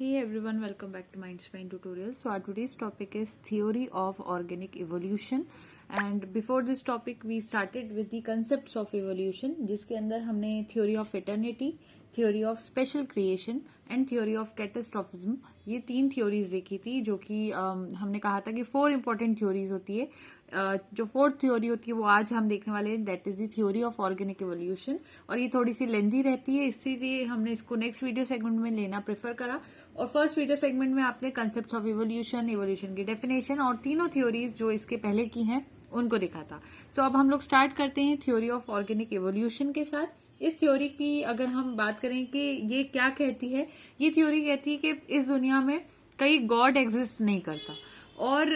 Hey everyone, welcome back to Mindspine Tutorials. So our today's topic is theory of organic evolution. And before this topic, we started with the concepts of evolution, जिसके अंदर हमने theory of eternity, theory of special creation and theory of catastrophism ये 3 theories देखी थी, जो कि हमने कहा था कि 4 important theories होती है. जो फोर्थ थ्योरी होती है वो आज हम देखने वाले हैं, that is the theory of organic evolution. और ये थोड़ी सी लेंथी रहती है, इसीलिए हमने इसको नेक्स्ट वीडियो सेगमेंट में लेना प्रेफर करा. और फर्स्ट वीडियो सेगमेंट में आपने कंसेप्ट ऑफ इवोल्यूशन, इवोल्यूशन की डेफिनेशन और तीनों थ्योरीज जो इसके पहले की हैं उनको देखा था. सो अब हम लोग स्टार्ट करते हैं थ्योरी ऑफ ऑर्गेनिक एवोल्यूशन के साथ. इस थ्योरी की अगर हम बात करें कि ये क्या कहती है, ये थ्योरी कहती है कि इस दुनिया में कई गॉड एग्जिस्ट नहीं करता. और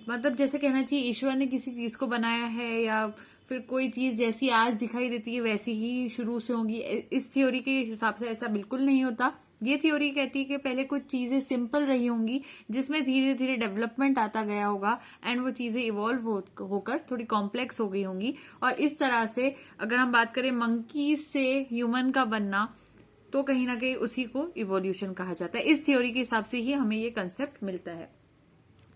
मतलब जैसे कहना चाहिए ईश्वर ने किसी चीज को बनाया है या फिर कोई चीज जैसी आज दिखाई देती है वैसी ही शुरू से होगी. इस थ्योरी के हिसाब से ऐसा बिल्कुल नहीं होता. ये थ्योरी कहती है कि पहले कुछ चीजें सिंपल रही होंगी जिसमें धीरे धीरे डेवलपमेंट आता गया होगा एंड वो चीजें इवॉल्व होकर थोड़ी कॉम्प्लेक्स हो गई होंगी. और इस तरह से अगर हम बात करें मंकी से ह्यूमन का बनना, तो कहीं ना कहीं उसी को इवोल्यूशन कहा जाता है. इस थ्योरी के हिसाब से ही हमें ये कंसेप्ट मिलता है.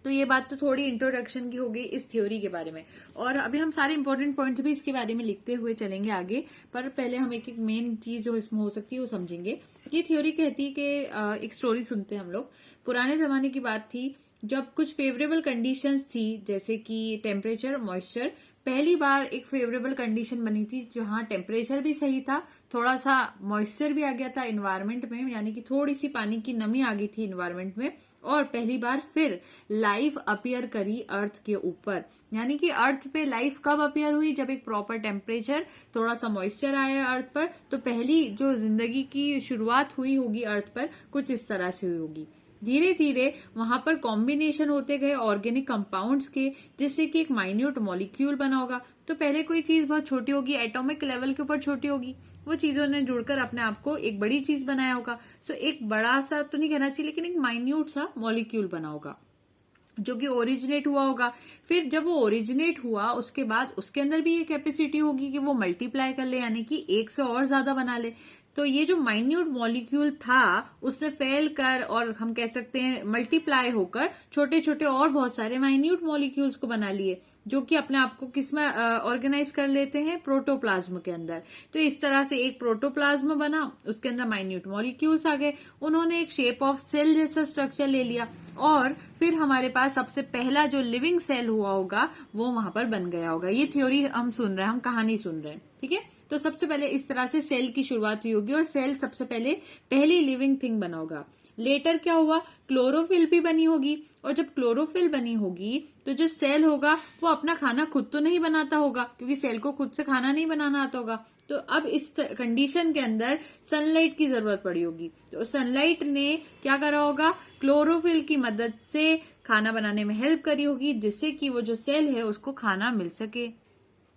तो ये बात तो थोड़ी इंट्रोडक्शन की हो गई इस थ्योरी के बारे में. और अभी हम सारे इंपॉर्टेंट पॉइंट्स भी इसके बारे में लिखते हुए चलेंगे आगे, पर पहले हम एक एक मेन चीज जो इसमें हो सकती है वो समझेंगे. ये थ्योरी कहती है कि एक स्टोरी सुनते हैं हम लोग. पुराने जमाने की बात थी जब कुछ फेवरेबल कंडीशंस थी, जैसे कि टेम्परेचर, मॉइस्चर. पहली बार एक फेवरेबल कंडीशन बनी थी जहां टेम्परेचर भी सही था, थोड़ा सा मॉइस्चर भी आ गया था इन्वायरमेंट में, यानी कि थोड़ी सी पानी की नमी आ गई थी इन्वायरमेंट में. और पहली बार फिर लाइफ अपीयर करी अर्थ के ऊपर. यानी कि अर्थ पे लाइफ कब अपीयर हुई, जब एक प्रॉपर टेम्परेचर, थोड़ा सा मॉइस्चर आया अर्थ पर. तो पहली जो जिंदगी की शुरुआत हुई होगी अर्थ पर कुछ इस तरह से हुई होगी. धीरे धीरे वहां पर कॉम्बिनेशन होते गए ऑर्गेनिक कंपाउंड्स के, जिससे कि एक माइन्यूट मॉलिक्यूल बना होगा. तो पहले कोई चीज बहुत छोटी होगी, एटॉमिक लेवल के ऊपर छोटी होगी, वो चीजों ने जुड़कर अपने आप को एक बड़ी चीज बनाया होगा. सो एक बड़ा सा तो नहीं कहना चाहिए, लेकिन एक माइन्यूट सा मॉलिक्यूल बना होगा जो कि ओरिजिनेट हुआ होगा. फिर जब वो ओरिजिनेट हुआ उसके बाद उसके अंदर भी ये कैपेसिटी होगी कि वो मल्टीप्लाई कर ले, यानी कि एक से और ज्यादा बना ले. तो ये जो माइन्यूट मॉलिक्यूल था उससे फैल कर और हम कह सकते हैं मल्टीप्लाई होकर छोटे छोटे और बहुत सारे माइन्यूट मॉलिक्यूल्स को बना लिए, जो कि अपने आप को किसमें ऑर्गेनाइज कर लेते हैं, प्रोटोप्लाज्म के अंदर. तो इस तरह से एक प्रोटोप्लाज्म बना, उसके अंदर माइन्यूट मॉलिक्यूल्स आ गए, उन्होंने एक शेप ऑफ सेल जैसा स्ट्रक्चर ले लिया. और फिर हमारे पास सबसे पहला जो लिविंग सेल हुआ होगा वो वहां पर बन गया होगा. ये थ्योरी हम सुन रहे हैं, हम कहानी सुन रहे हैं, ठीक है. तो सबसे पहले इस तरह से सेल की शुरुआत हुई होगी और सेल सबसे पहले पहली लिविंग थिंग बना होगा. लेटर क्या हुआ, क्लोरोफिल भी बनी होगी. और जब क्लोरोफिल बनी होगी तो जो सेल होगा वो अपना खाना खुद तो नहीं बनाता होगा, क्योंकि सेल को खुद से खाना नहीं बनाना आता होगा. तो अब इस कंडीशन के अंदर सनलाइट की जरूरत पड़ी होगी. तो सनलाइट ने क्या करा होगा, क्लोरोफिल की मदद से खाना बनाने में हेल्प करी होगी, जिससे कि वो जो सेल है उसको खाना मिल सके.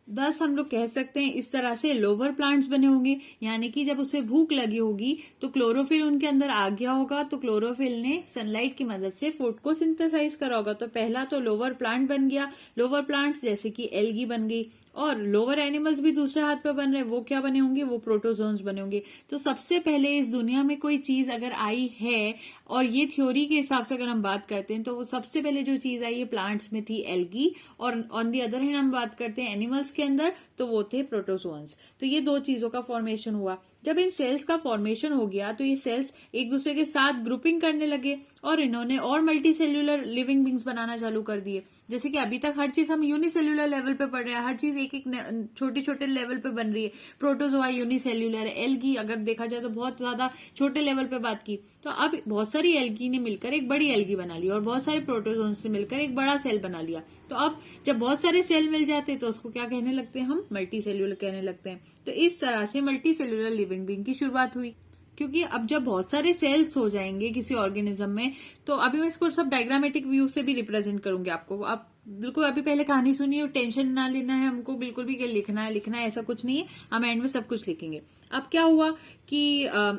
दस हम लोग कह सकते हैं इस तरह से लोअर प्लांट्स बने होंगे, यानी कि जब उसे भूख लगी होगी तो क्लोरोफिल उनके अंदर आ गया होगा, तो क्लोरोफिल ने सनलाइट की मदद से फूड को सिंथेसाइज करा होगा. तो पहला तो लोअर प्लांट बन गया. लोअर प्लांट्स जैसे कि एल्गी बन गई, और लोअर एनिमल्स भी दूसरे हाथ पर बन रहे, वो क्या बने होंगे, वो प्रोटोजोन्स बने होंगे. तो सबसे पहले इस दुनिया में कोई चीज अगर आई है, और ये थ्योरी के हिसाब से अगर हम बात करते हैं, तो वो सबसे पहले जो चीज आई है प्लांट्स में थी एल्गी, और ऑन दी अदर हैंड हम बात करते हैं एनिमल्स के अंदर, तो वो थे प्रोटोजोन्स. तो ये दो चीजों का फॉर्मेशन हुआ. जब इन सेल्स का फॉर्मेशन हो गया तो ये सेल्स एक दूसरे के साथ ग्रुपिंग करने लगे और इन्होंने और मल्टी सेल्यूलर लिविंग बींग्स बनाना चालू कर दिए. जैसे कि अभी तक हर चीज हम यूनिसेल्यूलर लेवल पे पढ़ रहे हैं, हर चीज एक एक छोटे छोटे लेवल पे बन रही है. प्रोटोजोआ यूनिसेल्यूलर, एल्गी अगर देखा जाए तो बहुत ज्यादा छोटे लेवल पे बात की. तो अब बहुत सारी एल्गी ने मिलकर एक बड़ी एल्गी बना ली और बहुत सारे प्रोटोजोन से मिलकर एक बड़ा सेल बना लिया. तो अब जब बहुत सारे सेल मिल जाते हैं तो उसको क्या कहने लगते हैं, हम मल्टी सेल्यूलर कहने लगते हैं. तो इस तरह से मल्टी सेल्यूलर लिविंग बीइंग की शुरुआत हुई. क्योंकि अब जब बहुत सारे सेल्स हो जाएंगे किसी ऑर्गेनिज्म में, तो अभी मैं इसको सब डायग्रामेटिक व्यू से भी रिप्रेजेंट करूंगी आपको. आप बिल्कुल अभी पहले कहानी सुनिए, टेंशन ना लेना है हमको बिल्कुल भी, लिखना है ऐसा कुछ नहीं है, हम एंड में सब कुछ लिखेंगे. अब क्या हुआ कि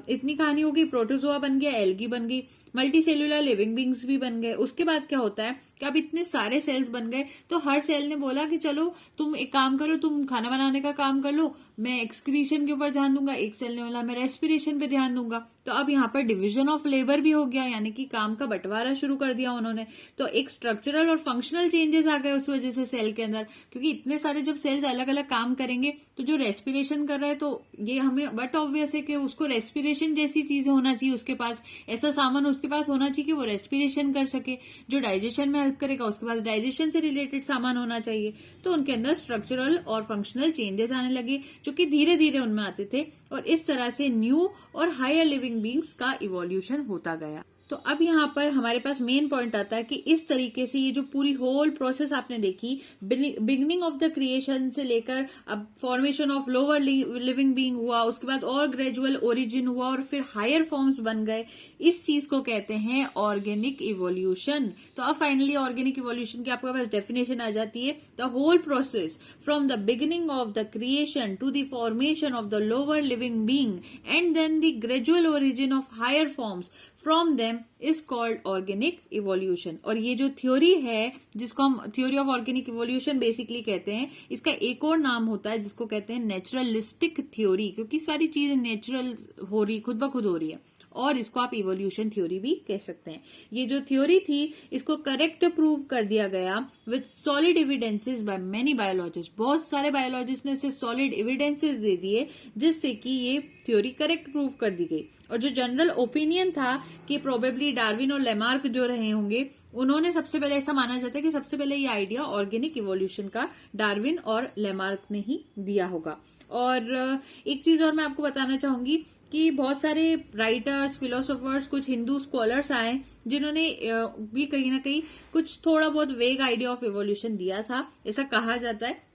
इतनी कहानी हो गई, प्रोटोजोआ बन गया, एल्गी बन गई, मल्टी सेल्यूलर लिविंग बींग्स भी बन गए. उसके बाद क्या होता है कि अब इतने सारे सेल्स बन गए तो हर सेल ने बोला कि चलो तुम एक काम करो, तुम खाना बनाने का काम कर लो, मैं एक्सक्रीशन के ऊपर ध्यान दूंगा, एक सेल ने बोला मैं रेस्पिरेशन पे ध्यान दूंगा। तो अब यहाँ पर डिवीजन ऑफ लेबर भी हो गया, यानी कि काम का बंटवारा शुरू कर दिया उन्होंने। तो एक स्ट्रक्चरल और फंक्शनल चेंजेस आ गए उस वजह से सेल के अंदर, क्योंकि इतने सारे जब सेल्स अलग अलग काम करेंगे तो जो रेस्पिरेशन कर रहा है तो ये हमें बट ऑब्वियस है कि उसको रेस्पिरेशन जैसी चीजें होना चाहिए, उसके पास ऐसा सामान उसके पास होना चाहिए कि वो रेस्पिरेशन कर सके। जो डाइजेशन में हेल्प करेगा उसके पास डाइजेशन से रिलेटेड सामान होना चाहिए। तो उनके अंदर स्ट्रक्चरल और फंक्शनल चेंजेस आने लगे जो कि धीरे धीरे उनमें आते थे, और इस तरह से न्यू और हायर लिविंग बींग्स का इवोल्यूशन होता गया। तो अब यहाँ पर हमारे पास मेन पॉइंट आता है कि इस तरीके से ये जो पूरी होल प्रोसेस आपने देखी, बिगिनिंग ऑफ द क्रिएशन से लेकर अब formation of lower living being हुआ, उसके बाद और ग्रेजुअल ओरिजिन हुआ और फिर हायर फॉर्म्स बन गए, इस चीज को कहते हैं ऑर्गेनिक इवोल्यूशन। तो अब फाइनली ऑर्गेनिक इवोल्यूशन की आपके पास डेफिनेशन आ जाती है, the whole process from the beginning of the creation to the formation of the lower living being and then the gradual origin of higher forms from them is called organic evolution. और ये जो theory है जिसको हम theory of organic evolution basically कहते हैं, इसका एक और नाम होता है जिसको कहते हैं नेचुरलिस्टिक थ्योरी, क्योंकि सारी चीजें नेचुरल हो रही, खुद ब खुद हो रही है, और इसको आप इवोल्यूशन थ्योरी भी कह सकते हैं। ये जो थ्योरी थी इसको करेक्ट प्रूव कर दिया गया with solid evidences by many biologist. बहुत सारे बायोलॉजिस्ट ने इसे सॉलिड एविडेंसेस दे दिए जिससे कि ये थ्योरी करेक्ट प्रूव कर दी गई। और जो जनरल ओपिनियन था कि प्रोबेबली डार्विन और लेमार्क जो रहे होंगे, उन्होंने सबसे पहले, ऐसा माना जाता है कि सबसे पहले ये आइडिया ऑर्गेनिक इवोल्यूशन का डार्विन और लेमार्क ने ही दिया होगा। और एक चीज और मैं आपको बताना चाहूंगी कि बहुत सारे राइटर्स, फिलोसोफर्स, कुछ हिंदू स्कॉलर्स आए जिन्होंने भी कहीं ना कहीं कुछ थोड़ा बहुत वेग आइडिया ऑफ इवोल्यूशन दिया था, ऐसा कहा जाता है।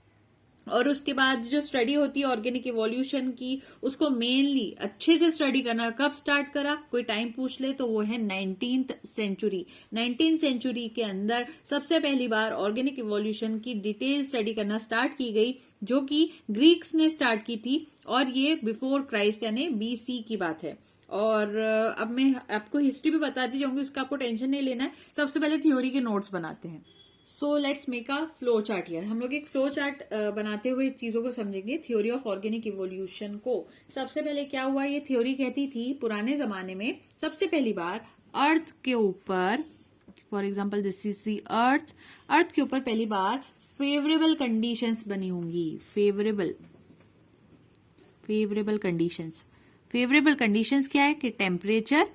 और उसके बाद जो स्टडी होती है ऑर्गेनिक इवोल्यूशन की, उसको मेनली अच्छे से स्टडी करना कब स्टार्ट करा, कोई टाइम पूछ ले तो वो है 19th सेंचुरी। 19th सेंचुरी के अंदर सबसे पहली बार ऑर्गेनिक इवोल्यूशन की डिटेल स्टडी करना स्टार्ट की गई, जो कि ग्रीक्स ने स्टार्ट की थी, और ये बिफोर क्राइस्ट यानी BC की बात है। और अब मैं आपको हिस्ट्री भी बताती जाऊंगी, उसका आपको टेंशन नहीं लेना है। सबसे पहले थ्योरी के नोट्स बनाते हैं। So let's make a flow chart here. हम लोग एक फ्लो चार्ट बनाते हुए चीजों को समझेंगे, थ्योरी ऑफ ऑर्गेनिक इवोल्यूशन को। सबसे पहले क्या हुआ, ये थ्योरी कहती थी पुराने जमाने में सबसे पहली बार अर्थ के ऊपर, for example this is the earth के ऊपर पहली बार फेवरेबल कंडीशंस बनी होंगी। फेवरेबल कंडीशंस क्या है कि टेम्परेचर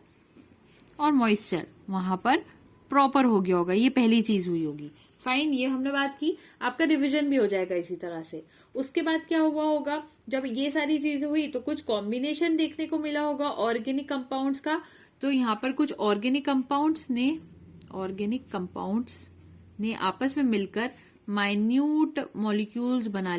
और मॉइस्चर वहां पर प्रॉपर हो गया होगा, ये पहली चीज हुई होगी। फाइन, ये हमने बात की, आपका रिवीजन भी हो जाएगा इसी तरह से। उसके बाद क्या हुआ होगा, जब ये सारी चीजें हुई तो कुछ कॉम्बिनेशन देखने को मिला होगा ऑर्गेनिक कंपाउंड्स का। तो यहाँ पर कुछ ऑर्गेनिक कंपाउंड्स ने आपस में मिलकर माइन्यूट मॉलिक्यूल्स बना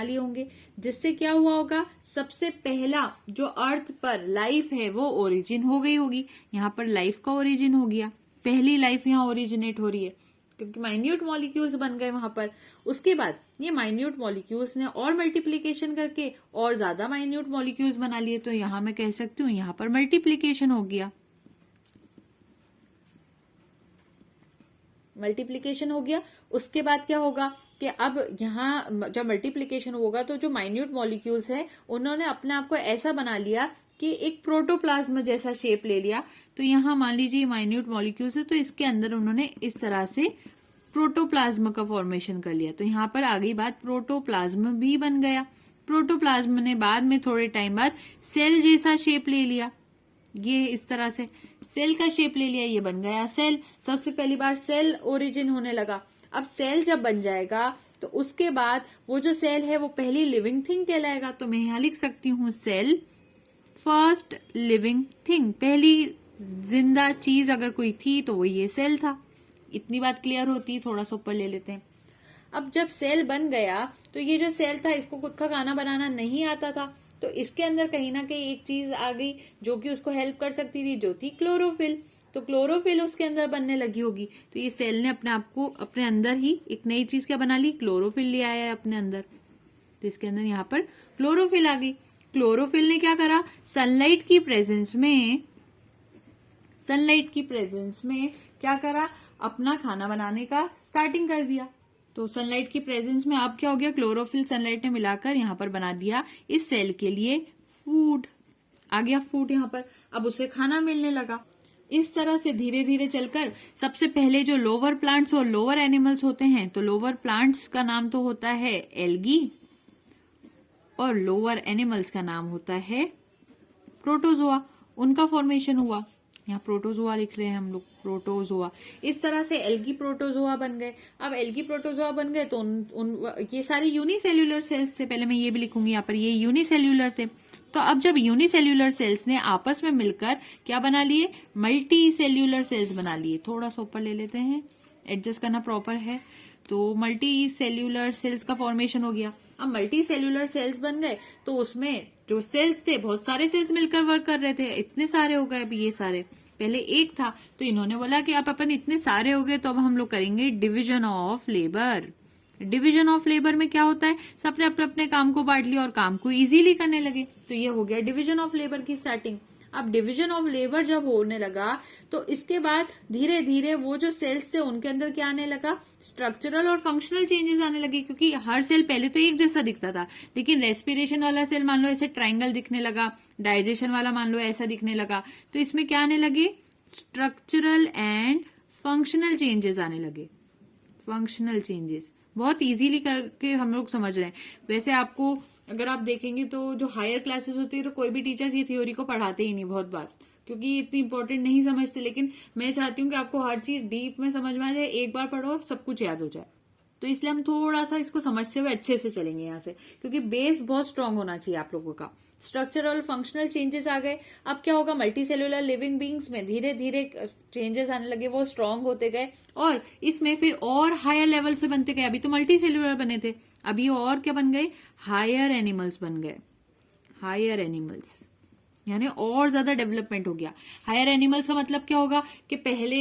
लिए होंगे, जिससे क्या हुआ होगा, सबसे पहला जो अर्थ पर लाइफ है वो ओरिजिन हो गई होगी। यहाँ पर लाइफ का ओरिजिन हो गया, पहली लाइफ यहाँ ओरिजिनेट हो रही है क्योंकि माइन्यूट मॉलिक्यूल्स बन गए वहां पर। उसके बाद ये माइन्यूट मॉलिक्यूल्स ने और मल्टीप्लीकेशन करके और ज्यादा माइन्यूट मॉलिक्यूल्स बना लिए, तो यहाँ मैं कह सकती हूँ यहाँ पर मल्टीप्लीकेशन हो गया। उसके बाद क्या होगा कि अब यहाँ जब मल्टीप्लीकेशन होगा तो जो माइन्यूट मॉलिक्यूल्स है उन्होंने अपने आप को ऐसा बना लिया कि एक प्रोटोप्लाज्म जैसा शेप ले लिया। तो यहाँ मान लीजिए माइन्यूट मॉलिक्यूल्स है, तो इसके अंदर उन्होंने इस तरह से प्रोटोप्लाज्म का फॉर्मेशन कर लिया। तो यहाँ पर आ गई बात, प्रोटोप्लाज्म भी बन गया। प्रोटोप्लाज्म ने बाद में थोड़े टाइम बाद सेल जैसा शेप ले लिया, ये इस तरह से सेल का शेप ले लिया, ये बन गया सेल। सबसे पहली बार सेल ओरिजिन होने लगा। अब सेल जब बन जाएगा तो उसके बाद वो जो सेल है वो पहली लिविंग थिंग कहलाएगा। तो मैं यहाँ लिख सकती हूँ सेल फर्स्ट लिविंग थिंग, पहली जिंदा चीज अगर कोई थी तो वो ये सेल था। इतनी बात क्लियर होती, थोड़ा सा ऊपर ले लेते हैं। अब जब सेल बन गया तो ये जो सेल था इसको खुद का खाना बनाना नहीं आता था, तो इसके अंदर कहीं ना कहीं एक चीज आ गई जो कि उसको हेल्प कर सकती थी, जो थी क्लोरोफिल। तो क्लोरोफिल उसके अंदर बनने लगी होगी, तो ये सेल ने अपने आप को अपने अंदर ही एक नई चीज क्या बना ली, क्लोरोफिल ले आया है अपने अंदर। तो इसके अंदर यहाँ पर क्लोरोफिल आ गई। क्लोरोफिल ने क्या करा, सनलाइट की प्रेजेंस में क्या करा, अपना खाना बनाने का स्टार्टिंग कर दिया। तो सनलाइट की प्रेजेंस में अब क्या हो गया, क्लोरोफिल सनलाइट ने मिलाकर यहाँ पर बना दिया इस सेल के लिए फूड, आ गया फूड यहाँ पर, अब उसे खाना मिलने लगा। इस तरह से धीरे धीरे चलकर सबसे पहले जो लोअर प्लांट्स और लोअर एनिमल्स होते हैं, तो लोअर प्लांट्स का नाम तो होता है एल्गी और लोअर एनिमल्स का नाम होता है प्रोटोजोआ, उनका फॉर्मेशन हुआ। यहाँ प्रोटोजोआ लिख रहे हैं हम लोग, प्रोटोजोआ। इस तरह से एल्गी प्रोटोजोआ बन गए। अब एल्गी प्रोटोजोआ बन गए तो ये सारे यूनिसेल्यूलर सेल्स थे, पहले मैं ये भी लिखूंगी यहाँ पर, ये यूनिसेल्यूलर थे। तो अब जब यूनिसेल्यूलर सेल्स ने आपस में मिलकर क्या बना लिए, मल्टी सेल्यूलर सेल्स बना लिए। थोड़ा सा ऊपर ले लेते हैं, एडजस्ट करना प्रॉपर है। तो मल्टी सेल्यूलर सेल्स का फॉर्मेशन हो गया। अब मल्टी सेल्यूलर सेल्स बन गए तो उसमें जो सेल्स थे, बहुत सारे सेल्स मिलकर वर्क कर रहे थे, इतने सारे हो गए। अभी ये सारे, पहले एक था तो इन्होंने बोला कि अब अपन इतने सारे हो गए तो अब हम लोग करेंगे division of labour. Division of labour में क्या होता है, सबने अपने अपने काम को बांट लिया और काम को इजीली करने लगे, तो ये हो गया डिवीजन ऑफ लेबर की स्टार्टिंग। अब डिवीजन ऑफ लेबर जब होने लगा तो इसके बाद धीरे धीरे वो जो सेल्स थे उनके अंदर क्या आने लगा, स्ट्रक्चरल और फंक्शनल चेंजेस आने लगे। क्योंकि हर सेल पहले तो एक जैसा दिखता था, लेकिन रेस्पिरेशन वाला सेल मान लो ऐसे ट्राइंगल दिखने लगा, डाइजेशन वाला मान लो ऐसा दिखने लगा, तो इसमें क्या आने लगे, स्ट्रक्चरल एंड फंक्शनल चेंजेस आने लगे। फंक्शनल चेंजेस बहुत इजीली करके हम लोग समझ रहे हैं। वैसे आपको अगर आप देखेंगे तो जो हायर क्लासेस होती है तो कोई भी टीचर्स ये थ्योरी को पढ़ाते ही नहीं बहुत बार, क्योंकि इतनी इंपॉर्टेंट नहीं समझते। लेकिन मैं चाहती हूँ कि आपको हर चीज डीप में समझ में आ जाए, एक बार पढ़ो सब कुछ याद हो जाए। तो इसलिए हम थोड़ा सा इसको समझते हुए अच्छे से चलेंगे यहाँ से, क्योंकि बेस बहुत स्ट्रांग होना चाहिए आप लोगों का। स्ट्रक्चरल फंक्शनल चेंजेस आ गए। अब क्या होगा, मल्टी सेलुलर लिविंग बींग्स में धीरे धीरे चेंजेस आने लगे, वो स्ट्रांग होते गए और इसमें फिर और हायर लेवल से बनते गए। अभी तो मल्टी सेलुलर बने थे, अभी और क्या बन गए, हायर एनिमल्स बन गए। हायर एनिमल्स यानी और ज्यादा डेवलपमेंट हो गया। हायर एनिमल्स का मतलब क्या होगा कि पहले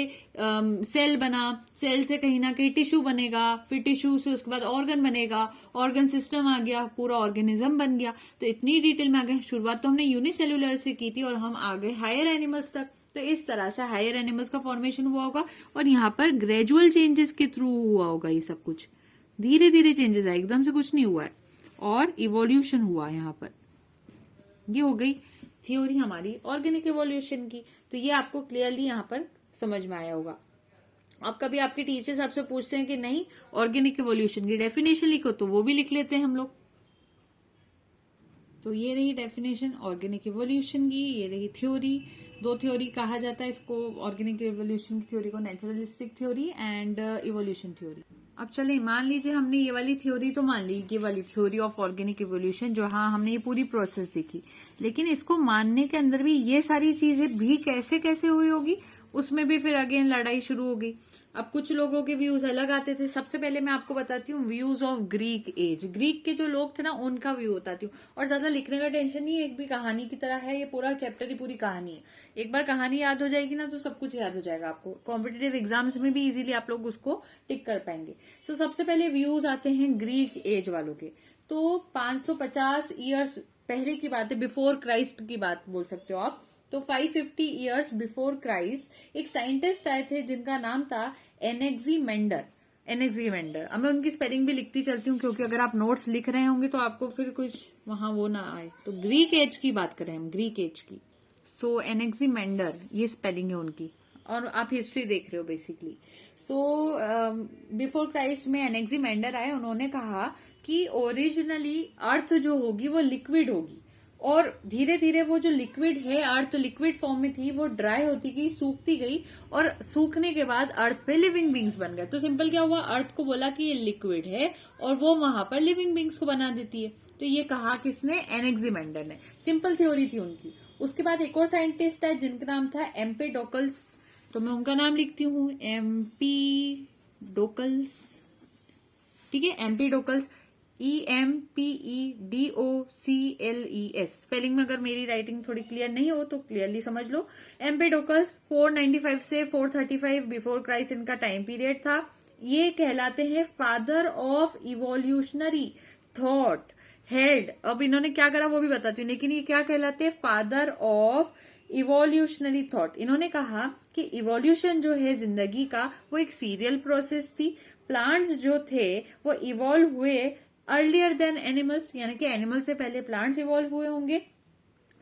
सेल बना, सेल से कहीं ना कहीं टिश्यू बनेगा, फिर टिश्यू से उसके बाद ऑर्गन बनेगा, ऑर्गन सिस्टम आ गया, पूरा ऑर्गेनिज्म बन गया। तो इतनी डिटेल में आ गए। शुरुआत तो हमने यूनिसेल्युलर से की थी और हम आ गए हायर एनिमल्स तक। तो इस तरह से हायर एनिमल्स का फॉर्मेशन हुआ होगा और यहाँ पर ग्रेजुअल चेंजेस के थ्रू हुआ होगा। ये सब कुछ धीरे धीरे चेंजेस आए, एकदम से कुछ नहीं हुआ है, और इवोल्यूशन हुआ यहाँ पर। ये हो गई थ्योरी हमारी ऑर्गेनिक इवोल्यूशन की। तो ये आपको क्लियरली यहाँ पर समझ में आया होगा। अब कभी आपके टीचर्स आपसे पूछते हैं कि नहीं ऑर्गेनिक इवोल्यूशन की डेफिनेशन लिखो, तो वो भी लिख लेते हैं हम लोग। तो ये रही डेफिनेशन ऑर्गेनिक इवोल्यूशन की, ये रही थ्योरी। दो थ्योरी कहा जाता है इसको, ऑर्गेनिक इवोल्यूशन की थ्योरी को naturalistic theory and evolution theory. अब चले, मान लीजिए हमने ये वाली थ्योरी तो मान ली, ये वाली थ्योरी ऑफ ऑर्गेनिक इवोल्यूशन, जो हाँ हमने ये पूरी प्रोसेस देखी, लेकिन इसको मानने के अंदर भी ये सारी चीजें भी कैसे कैसे हुई होगी, उसमें भी फिर अगेन लड़ाई शुरू हो गई। अब कुछ लोगों के व्यूज अलग आते थे। सबसे पहले मैं आपको बताती हूँ views of Greek age. Greek के जो लोग थे ना, उनका व्यू बताती हूँ। और ज्यादा लिखने का टेंशन नहीं है, एक भी कहानी की तरह है, ये पूरा चैप्टर ही पूरी कहानी है। एक बार कहानी याद हो जाएगी ना तो सब कुछ याद हो जाएगा आपको। कॉम्पिटेटिव एग्जाम्स में भी इजीली आप लोग उसको टिक कर पाएंगे। तो सबसे पहले व्यूज आते हैं ग्रीक एज वालों के। तो 550 ईयर्स पहले की बात है, बिफोर क्राइस्ट की बात बोल सकते हो आप। तो 550 ईयर्स बिफोर क्राइस्ट एक साइंटिस्ट आए थे जिनका नाम था एनेक्सीमेंडर। एनेक्सीमेंडर, अब मैं उनकी स्पेलिंग भी लिखती चलती हूँ, क्योंकि अगर आप नोट्स लिख रहे होंगे तो आपको फिर कुछ वहां वो ना आए। तो ग्रीक एज की बात करें हम, ग्रीक एज की। सो एनेक्सीमेंडर ये स्पेलिंग है उनकी, और आप हिस्ट्री देख रहे हो बेसिकली। सो बिफोर क्राइस्ट में एनेक्सीमेंडर आए, उन्होंने कहा कि ओरिजिनली अर्थ जो होगी वो लिक्विड होगी, और धीरे धीरे वो जो लिक्विड है, अर्थ लिक्विड फॉर्म में थी, वो ड्राई होती गई, सूखती गई, और सूखने के बाद अर्थ पे लिविंग बींग्स बन गए। तो सिंपल क्या हुआ, अर्थ को बोला कि ये लिक्विड है और वो वहां पर लिविंग बींग्स को बना देती है। तो ये कहा किसने, एनेक्सीमेंडर ने। सिंपल थ्योरी थी उनकी। उसके बाद एक और साइंटिस्ट है जिनका नाम था एम्पेडोकल्स। तो मैं उनका नाम लिखती हूँ, एम्पीडोकल्स। ठीक है, एम्पीडोकल्स, EMPEDOCLES। स्पेलिंग में अगर मेरी राइटिंग थोड़ी क्लियर नहीं हो तो क्लियरली समझ लो। एम्पेडोकल्स 495 से 435 बिफोर क्राइस्ट इनका टाइम पीरियड था। ये कहलाते हैं father of evolutionary thought head. अब इन्होंने क्या करा वो भी बताती हूँ, लेकिन ये क्या कहलाते हैं, फादर ऑफ इवोल्यूशनरी थॉट। इन्होंने कहा कि इवोल्यूशन जो है जिंदगी का, वो एक सीरियल प्रोसेस थी। प्लांट्स जो थे वो इवॉल्व हुए अर्लियर देन एनिमल्स, यानी कि एनिमल्स से पहले प्लांट्स इवॉल्व हुए होंगे।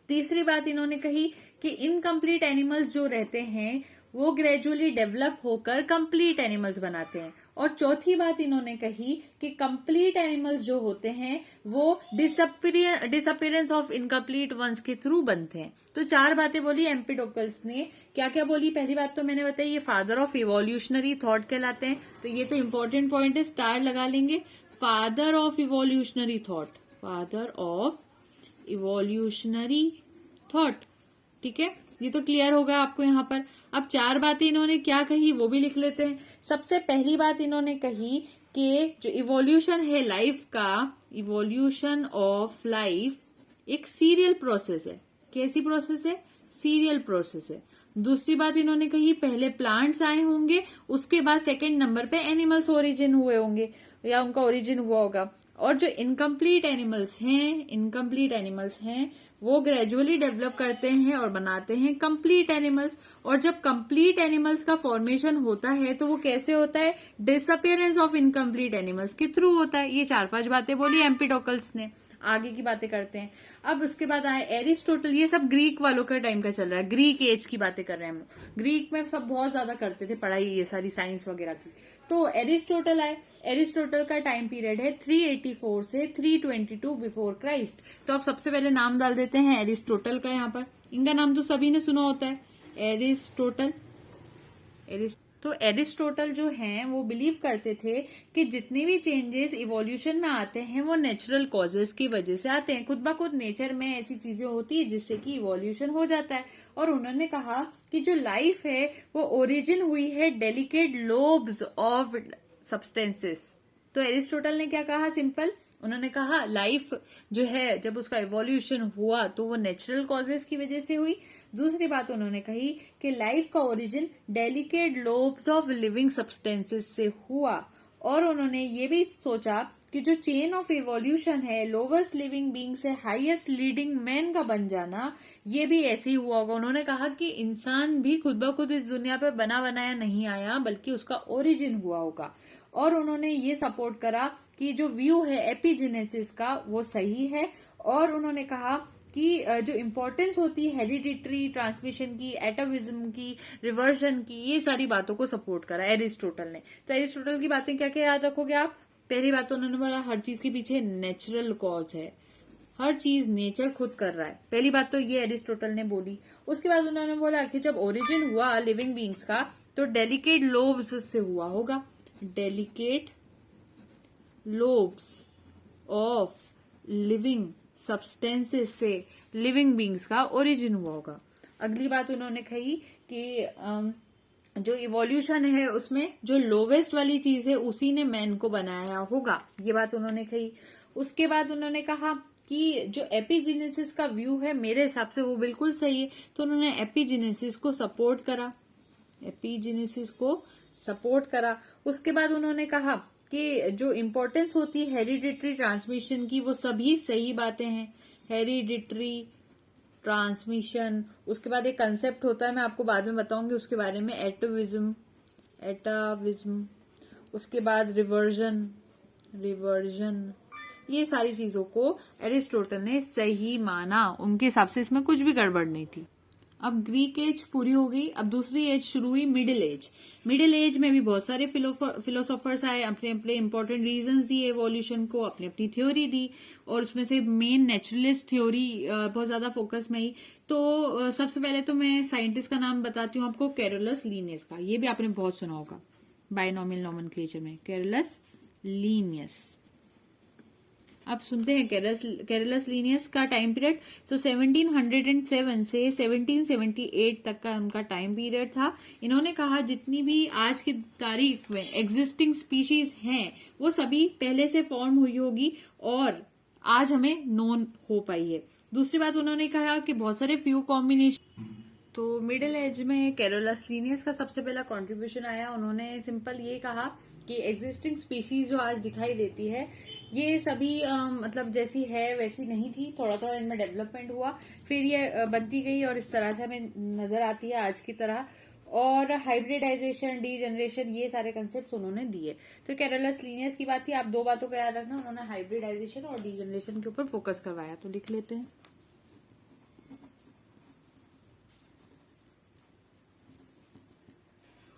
तीसरी बात इन्होंने कही कि इनकम्प्लीट एनिमल्स जो रहते हैं वो ग्रेजुअली डेवलप होकर कंप्लीट एनिमल्स बनाते हैं। और चौथी बात इन्होंने कही कि कंप्लीट एनिमल्स जो होते हैं वो डिसअपियरेंस ऑफ इनकम्प्लीट वंस के थ्रू बनते हैं। तो 4 बातें बोली एम्पिडोकल्स ने। क्या क्या बोली? पहली बात तो मैंने बताई, ये फादर ऑफ इवोल्यूशनरी थॉट कहलाते हैं। तो ये तो इंपॉर्टेंट पॉइंट है, स्टार लगा लेंगे। Father of evolutionary thought, father of evolutionary thought, ठीक है, ये तो क्लियर होगा आपको यहाँ पर। अब 4 बातें इन्होंने क्या कही वो भी लिख लेते हैं। सबसे पहली बात इन्होंने कही कि जो इवोल्यूशन है लाइफ का, इवोल्यूशन ऑफ लाइफ एक सीरियल प्रोसेस है। कैसी प्रोसेस है? सीरियल प्रोसेस है। दूसरी बात इन्होंने कही पहले प्लांट्स आए होंगे, उसके बाद सेकंड नंबर पे एनिमल्स ओरिजिन हुए होंगे या उनका ओरिजिन हुआ होगा। और जो इनकम्प्लीट एनिमल्स हैं वो ग्रेजुअली डेवलप करते हैं और बनाते हैं कंप्लीट एनिमल्स। और जब कंप्लीट एनिमल्स का फॉर्मेशन होता है तो वो कैसे होता है? डिसअपियरेंस ऑफ इनकम्प्लीट एनिमल्स के थ्रू होता है। ये 4-5 बातें बोली एम्पिडोकल्स ने। आगे की बातें करते हैं। अब उसके बाद आए एरिस्टोटल। ये सब ग्रीक वालों का टाइम का चल रहा है, ग्रीक एज की बातें कर रहे हैं हम लोग। ग्रीक में सब बहुत ज्यादा करते थे पढ़ाई, ये सारी साइंस वगैरह की। तो एरिस्टोटल आए। एरिस्टोटल का टाइम पीरियड है 384 से 322 बिफोर क्राइस्ट। तो आप सबसे पहले नाम डाल देते हैं एरिस्टोटल का। यहाँ पर इनका नाम तो सभी ने सुना होता है, एरिस्टोटल। तो एरिस्टोटल जो हैं वो बिलीव करते थे कि जितने भी चेंजेस इवोल्यूशन में आते हैं वो नेचुरल कॉजेस की वजह से आते हैं। खुद ब खुद नेचर में ऐसी चीजें होती है जिससे कि इवोल्यूशन हो जाता है। और उन्होंने कहा कि जो लाइफ है वो ओरिजिन हुई है डेलिकेट लोब्स ऑफ सब्सटेंसेस। तो एरिस्टोटल ने क्या कहा? सिंपल, उन्होंने कहा लाइफ जो है जब उसका इवोल्यूशन हुआ तो वो नेचुरल कॉजेस की वजह से हुई। दूसरी बात उन्होंने कही कि लाइफ का origin delicate lobes of living substances से हुआ। और उन्होंने ये भी सोचा कि जो चेन ऑफ इवोल्यूशन है लोवेस्ट लिविंग बीइंग से हाईएस्ट लीडिंग मैन का बन जाना, ये भी ऐसे ही हुआ होगा। उन्होंने कहा कि इंसान भी खुद ब खुद इस दुनिया पर बना बनाया नहीं आया, बल्कि उसका ओरिजिन हुआ होगा। और उन्होंने ये सपोर्ट करा कि जो व्यू है एपिजेनेसिस का वो सही है। और उन्होंने कहा कि जो इम्पोर्टेंस होती है हेरिडिटरी ट्रांसमिशन की, एटाविज्म की, रिवर्जन की, ये सारी बातों को सपोर्ट करा एरिस्टोटल ने। तो एरिस्टोटल की बातें क्या क्या याद रखोगे आप? पहली बात तो उन्होंने बोला हर चीज के पीछे नेचुरल कॉज है, हर चीज नेचर खुद कर रहा है। पहली बात तो ये एरिस्टोटल ने बोली। उसके बाद उन्होंने बोला कि जब ओरिजिन हुआ लिविंग बींग्स का तो डेलिकेट लोब्स से हुआ होगा, delicate lobes of living substances से लिविंग बींग्स का ओरिजिन हुआ होगा। अगली बात उन्होंने कही कि जो इवोल्यूशन है उसमें जो लोवेस्ट वाली चीज है उसी ने मैन को बनाया होगा, ये बात उन्होंने कही। उसके बाद उन्होंने कहा कि जो एपिजेनेसिस का व्यू है मेरे हिसाब से वो बिल्कुल सही है। तो उन्होंने एपिजेनेसिस को सपोर्ट करा, एपिजेनेसिस को सपोर्ट करा। उसके बाद उन्होंने कहा कि जो इम्पोर्टेंस होती है हेरिडिटरी ट्रांसमिशन की वो सभी सही बातें हैं, हेरिडिटरी ट्रांसमिशन। उसके बाद एक कंसेप्ट होता है, मैं आपको बाद में बताऊंगी उसके बारे में, एटाविज्म, उसके बाद रिवर्जन, ये सारी चीजों को एरिस्टोटल ने सही माना। उनके हिसाब से इसमें कुछ भी गड़बड़ नहीं थी। अब ग्रीक एज पूरी हो गई, अब दूसरी एज शुरू हुई, मिडिल एज। मिडिल एज में भी बहुत सारे फिलोसोफर्स आए, अपने अपने इंपॉर्टेंट रीजंस दिए एवोल्यूशन को, अपनी अपनी थ्योरी दी। और उसमें से मेन नेचुरलिस्ट थ्योरी बहुत ज्यादा फोकस में आई। तो सबसे पहले तो मैं साइंटिस्ट का नाम बताती हूँ आपको, कैरोलस लीनियस का। ये भी आपने बहुत सुना होगा बायनॉमियल नोमेनक्लेचर में, कैरोलस लीनियस। अब सुनते हैं कैरोलस लीनियस का टाइम पीरियड। सो 1707 से 1778 तक का उनका टाइम पीरियड था। इन्होंने कहा जितनी भी आज की तारीख में एग्जिस्टिंग स्पीशीज हैं वो सभी पहले से फॉर्म हुई होगी और आज हमें नोन हो पाई है। दूसरी बात उन्होंने कहा कि बहुत सारे फ्यू कॉम्बिनेशन। तो मिडिल एज में कैरोलस लीनियस का सबसे पहला कंट्रीब्यूशन आया। उन्होंने सिंपल ये कहा कि एग्जिस्टिंग स्पीशीज जो आज दिखाई देती है ये सभी मतलब जैसी है वैसी नहीं थी, थोड़ा थोड़ा इनमें डेवलपमेंट हुआ, फिर ये बनती गई और इस तरह से हमें नजर आती है आज की तरह। और हाइब्रिडाइजेशन, डीजनरेशन, ये सारे कंसेप्ट उन्होंने दिए। तो कैरोलस लीनियस की बात थी, आप दो बातों का याद रखना, उन्होंने हाइब्रिडाइजेशन और डीजनरेशन के ऊपर फोकस करवाया। तो लिख लेते हैं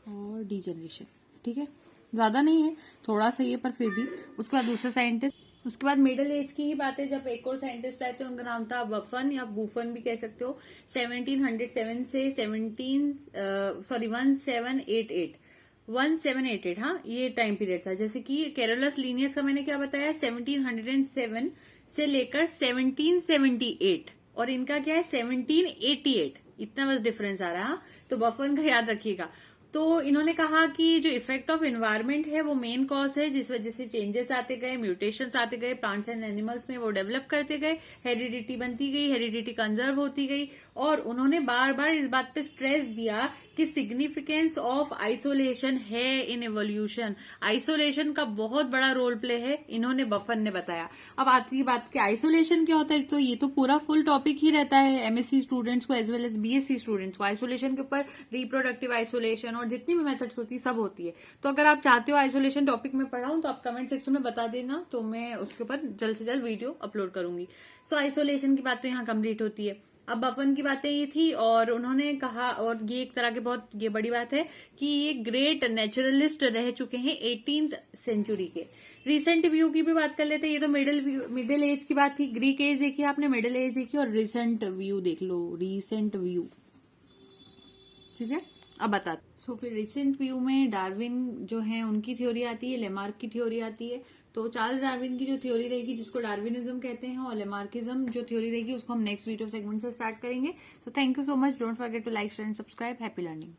और डीजनरेशन, ठीक है, ज्यादा नहीं है, थोड़ा सा ये, पर फिर भी। उसके बाद दूसरा साइंटिस्ट, उसके बाद मिडिल एज की ही बात है, जब एक और साइंटिस्ट आए थे, उनका नाम था बफन या बूफन भी कह सकते हो। 1707 से 1788, हाँ, ये टाइम पीरियड था। जैसे कि कैरोलस लीनियस का मैंने क्या बताया, 1707 से लेकर 1778, और इनका क्या है 1788, इतना बस डिफरेंस आ रहा है। तो बफन का याद रखिएगा। तो इन्होंने कहा कि जो इफेक्ट ऑफ एनवायरनमेंट है वो मेन कॉज है, जिस वजह से चेंजेस आते गए, म्यूटेशंस आते गए प्लांट्स एंड एनिमल्स में, वो डेवलप करते गए, हेरिडिटी बनती गई, हेरिडिटी कंजर्व होती गई। और उन्होंने बार बार इस बात पे स्ट्रेस दिया कि सिग्निफिकेंस ऑफ आइसोलेशन है इन एवोल्यूशन, आइसोलेशन का बहुत बड़ा रोल प्ले है, इन्होंने बफन ने बताया। अब आती बात कि आइसोलेशन क्या होता है, तो ये तो पूरा फुल टॉपिक ही रहता है एमएससी स्टूडेंट्स को as well as BSc students को। आइसोलेशन के ऊपर रिप्रोडक्टिव आइसोलेशन और जितनी भी मेथड्स होती है सब होती है। तो अगर आप चाहते हो आइसोलेशन टॉपिक में पढ़ाऊं तो आप कमेंट सेक्शन में बता देना, तो मैं उसके ऊपर जल्द से जल्द वीडियो अपलोड करूंगी। सो आइसोलेशन की बात तो यहाँ कंप्लीट होती है। अब बफन की बातें ये थी, और उन्होंने कहा, और ये एक तरह के बहुत ये बड़ी बात है कि ये ग्रेट नेचुरलिस्ट रह चुके हैं 18th सेंचुरी के। रिसेंट व्यू की भी बात कर लेते हैं। ये तो मिडिल एज की बात थी, ग्रीक एज देखी आपने, मिडिल एज देखी, और रिसेंट व्यू देख लो, रिसेंट व्यू, ठीक है। अब बता फिर रिसेंट व्यू में डार्विन जो है उनकी थ्योरी आती है, लेमार्क की थ्योरी आती है। तो चार्ल्स डार्विन की जो थ्योरी रहेगी, जिसको डार्विनिज्म कहते हैं, और लेमार्किज्म जो थ्योरी रहेगी, उसको हम नेक्स्ट वीडियो सेगमेंट से स्टार्ट करेंगे। तो thank you so much, don't forget to like, share and subscribe. Happy learning.